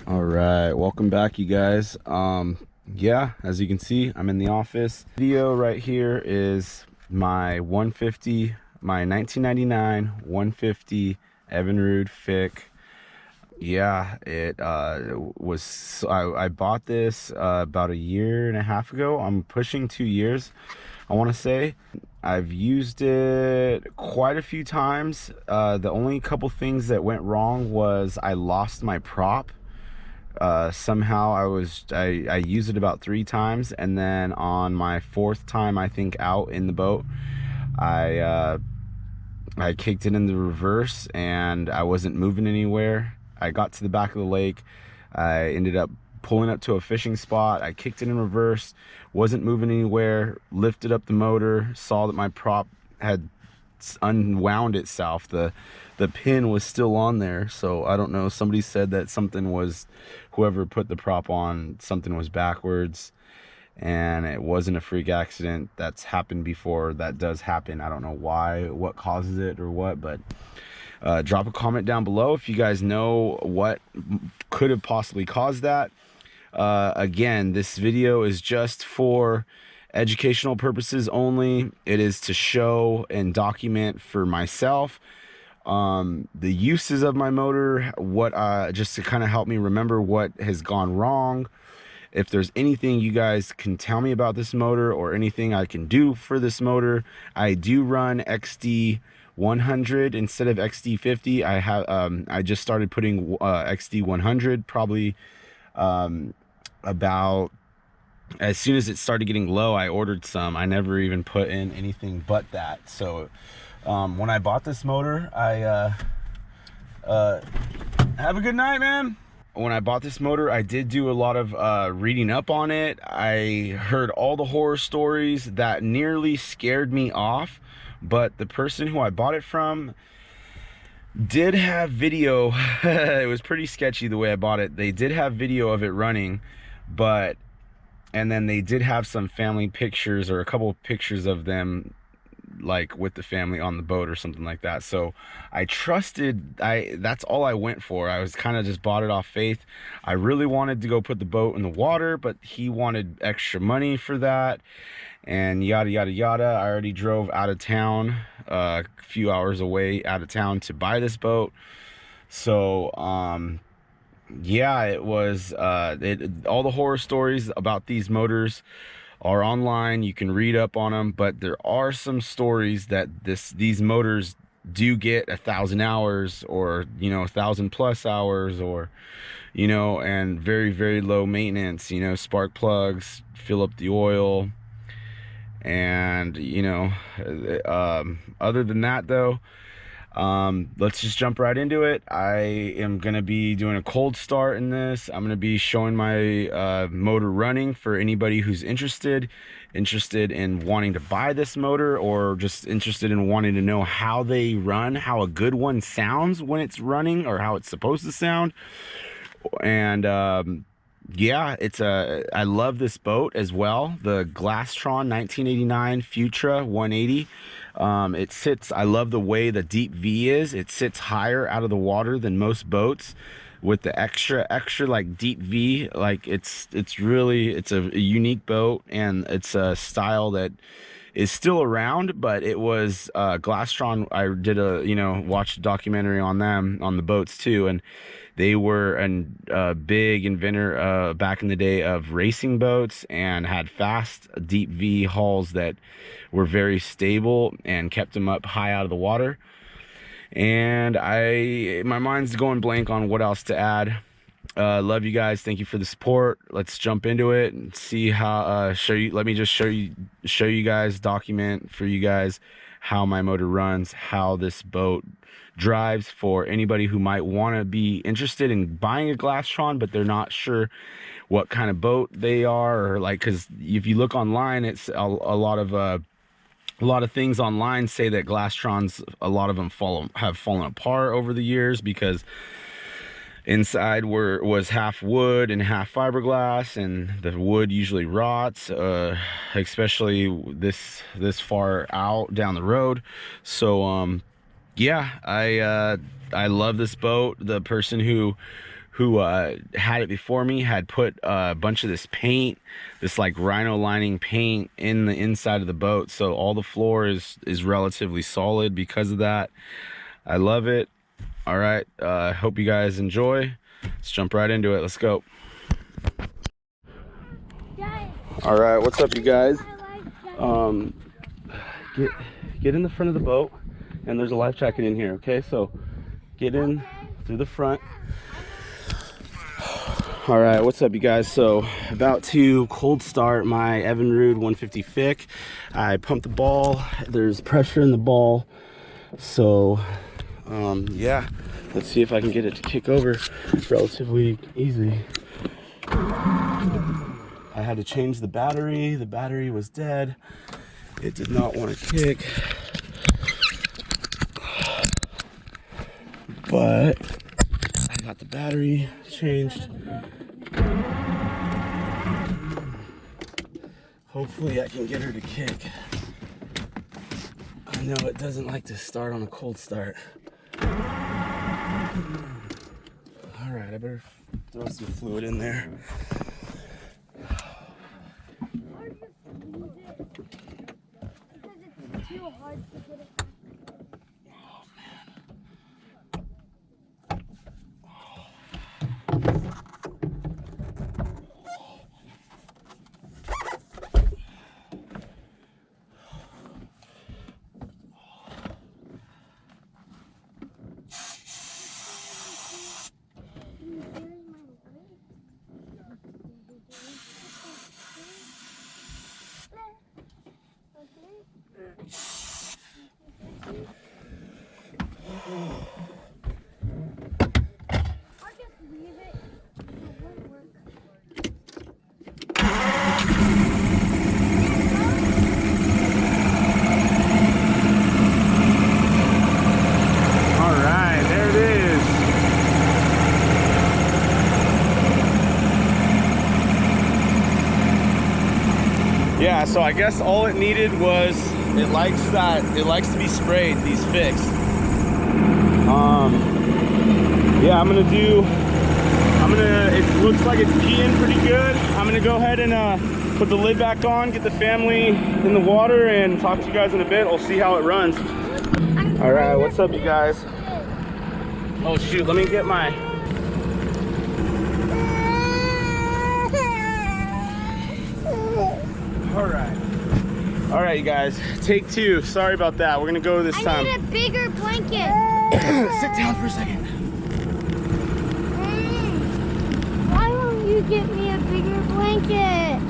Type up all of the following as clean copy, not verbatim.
All right, welcome back, you guys. Yeah, as you can see, I'm in the office. Video right here is my 150, my 1999 150 Evinrude FICHT. Yeah, it was, I bought this about a year and a half ago. I'm pushing 2 years, I want to say. I've used it quite a few times. The only couple things that went wrong was I lost my prop. Somehow I used it about 3 times, and then on my 4th time, I think, out in the boat, I kicked it in the reverse and I wasn't moving anywhere. I got to the back of the lake. I ended up pulling up to a fishing spot. I kicked it in reverse, wasn't moving anywhere, lifted up the motor, saw that my prop had unwound itself. The pin was still on there, so I don't know, somebody said that something was, whoever put the prop on, something was backwards, and it wasn't a freak accident. That's happened before. That does happen. I don't know why, what causes it or what, but drop a comment down below if you guys know what could have possibly caused that. Again, this video is just for educational purposes only. It is to show and document for myself the uses of my motor, what just to kind of help me remember what has gone wrong. If there's anything you guys can tell me about this motor or anything I can do for this motor. I do run XD 100 instead of XD 50. I have I just started putting XD 100 probably about as soon as it started getting low. I ordered some. I never even put in anything but that. So when I bought this motor, I have a good night, man. When I bought this motor, I did do a lot of reading up on it. I heard all the horror stories that nearly scared me off, but the person who I bought it from did have video. It was pretty sketchy the way I bought it. They did have video of it running, and then they did have some family pictures, or a couple of pictures of them like with the family on the boat or something like that. So I trusted, that's all I went for. I was kind of just bought it off faith. I really wanted to go put the boat in the water, but he wanted extra money for that, and yada yada yada. I already drove out of town, a few hours away out of town, to buy this boat. So yeah, it was all the horror stories about these motors are online. You can read up on them, but there are some stories that these motors do get 1,000 hours, or 1,000+ hours, or and very, very low maintenance. Spark plugs, fill up the oil, and other than that though, let's just jump right into it. I am gonna be doing a cold start in this. I'm gonna be showing my motor running for anybody who's interested in wanting to buy this motor, or just interested in wanting to know how they run, how a good one sounds when it's running, or how it's supposed to sound. And yeah, I love this boat as well, the Glastron 1989 Futura 180. It sits, I love the way the deep V is. It sits higher out of the water than most boats, with the extra like deep V. Like it's a unique boat, and it's a style that is still around, but it was Glastron. I did watched a documentary on them, on the boats too, and they were a big inventor back in the day of racing boats, and had fast deep V hulls that were very stable and kept them up high out of the water. And my mind's going blank on what else to add. Love you guys. Thank you for the support. Let's jump into it and see how let me just show you guys, document for you guys how my motor runs, how this boat drives, for anybody who might want to be interested in buying a Glastron, but they're not sure what kind of boat they are, or like, because if you look online, it's a lot of things online say that Glastrons, a lot of them have fallen apart over the years, because inside was half wood and half fiberglass, and the wood usually rots, especially this far out down the road. So yeah, I love this boat. The person who who had it before me had put a bunch of this paint, this like rhino lining paint in the inside of the boat, so all the floor is relatively solid because of that. I love it. All right, hope you guys enjoy. Let's jump right into it. Let's go. All right, what's up, you guys? Get in the front of the boat, and there's a life jacket in here. Okay, so get in through the front. All right, what's up, you guys? So about to cold start my Evinrude 150 FICHT. I pumped the ball. There's pressure in the ball, so yeah, let's see if I can get it to kick over relatively easy. I had to change the battery. The battery was dead. It did not want to kick, but I got the battery changed. Hopefully I can get her to kick. I know it doesn't like to start on a cold start. All right, I better throw some fluid in there. Too hard to get it. Oh man. Yeah, so I guess all it needed was, it likes to be sprayed, these FICHTs. Yeah, it looks like it's peeing pretty good. I'm gonna go ahead and put the lid back on, get the family in the water, and talk to you guys in a bit. We'll see how it runs. All right, what's up, you guys? Oh shoot, let me get my... All right, you guys, take two. Sorry about that. We're gonna go this time. I need a bigger blanket. Sit down for a second. Why won't you get me a bigger blanket?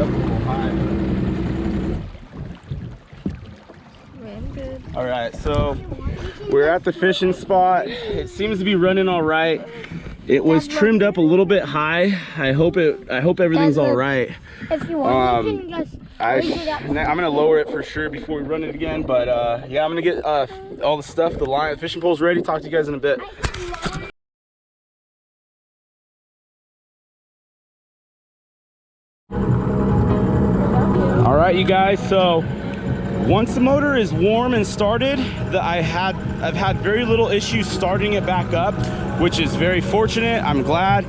up a little high. All right, so we're at the fishing spot. It seems to be running all right. It was trimmed up a little bit high. I hope everything's all right. If you want, you can just I'm gonna lower it for sure before we run it again. But yeah, I'm gonna get all the stuff, the line, the fishing pole's ready. Talk to you guys in a bit. All right, you guys. So once the motor is warm and started, I've had very little issues starting it back up, which is very fortunate. I'm glad.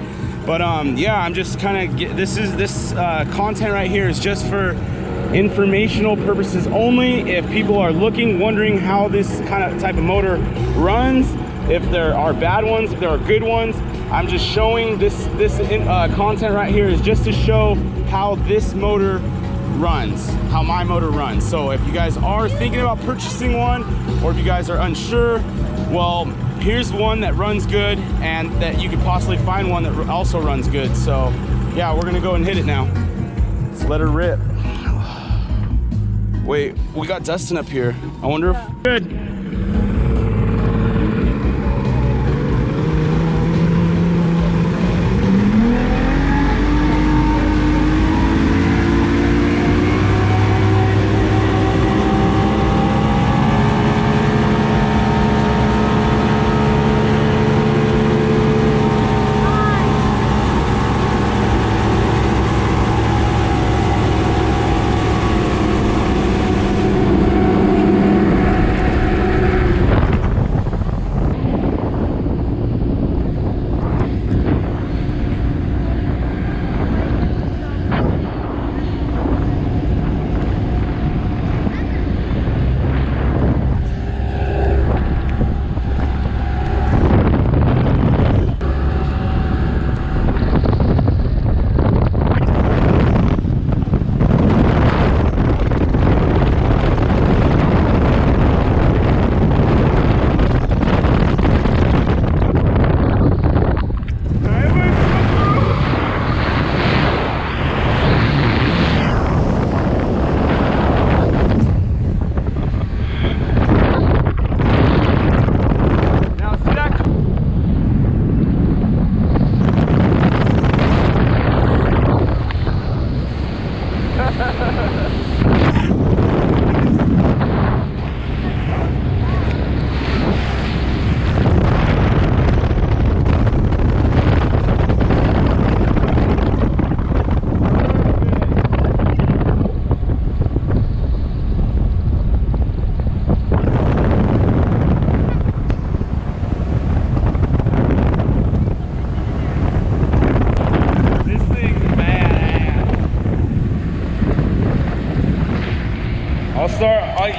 But yeah, I'm just kind of this content right here is just for informational purposes only. If people are wondering how this type of motor runs, if there are bad ones, if there are good ones, I'm just showing this content right here is just to show how this motor runs, how my motor runs. So if you guys are thinking about purchasing one, or if you guys are unsure, well, here's one that runs good, and that you could possibly find one that also runs good. So yeah, we're gonna go and hit it now. Let's let her rip. Wait, we got Dustin up here. I wonder if good.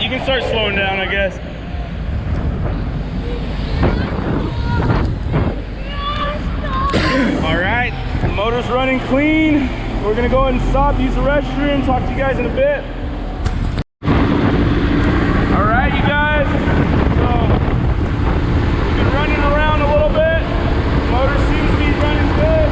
You can start slowing down, I guess. All right, the motor's running clean. We're gonna go ahead and stop, use the restroom, talk to you guys in a bit. All right, you guys, so we've been running around a little bit. The motor seems to be running good.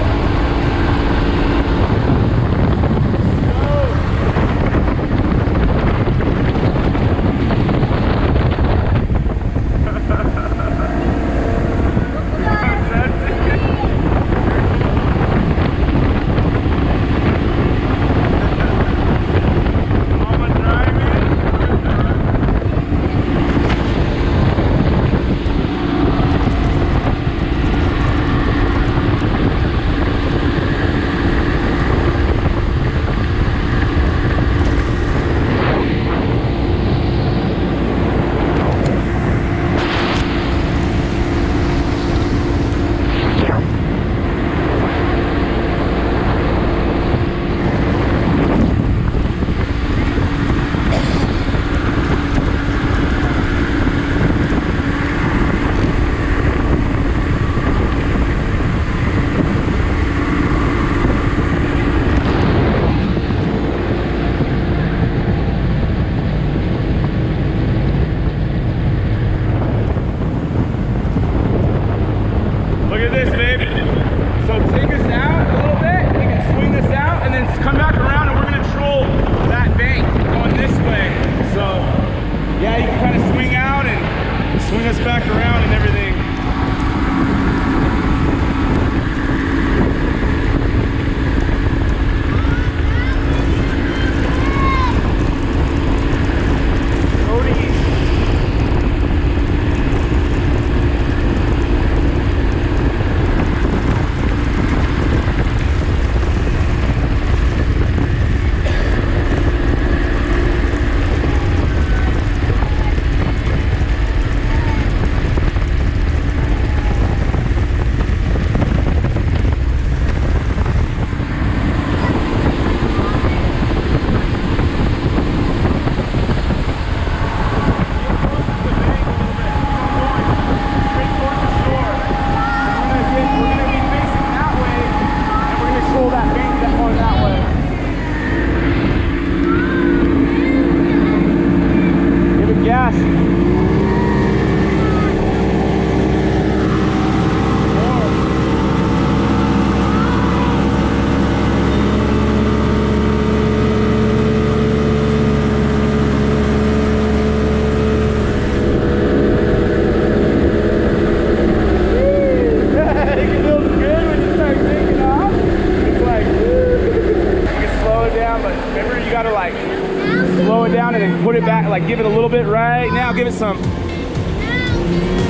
like give it a little bit right now. Give it some.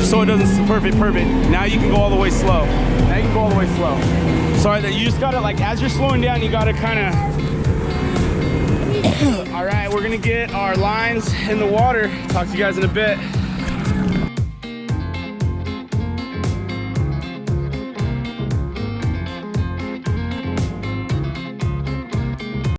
So it doesn't, perfect. Now you can go all the way slow. Sorry that you just gotta, like, as you're slowing down, you gotta kind of. All right, we're gonna get our lines in the water. Talk to you guys in a bit.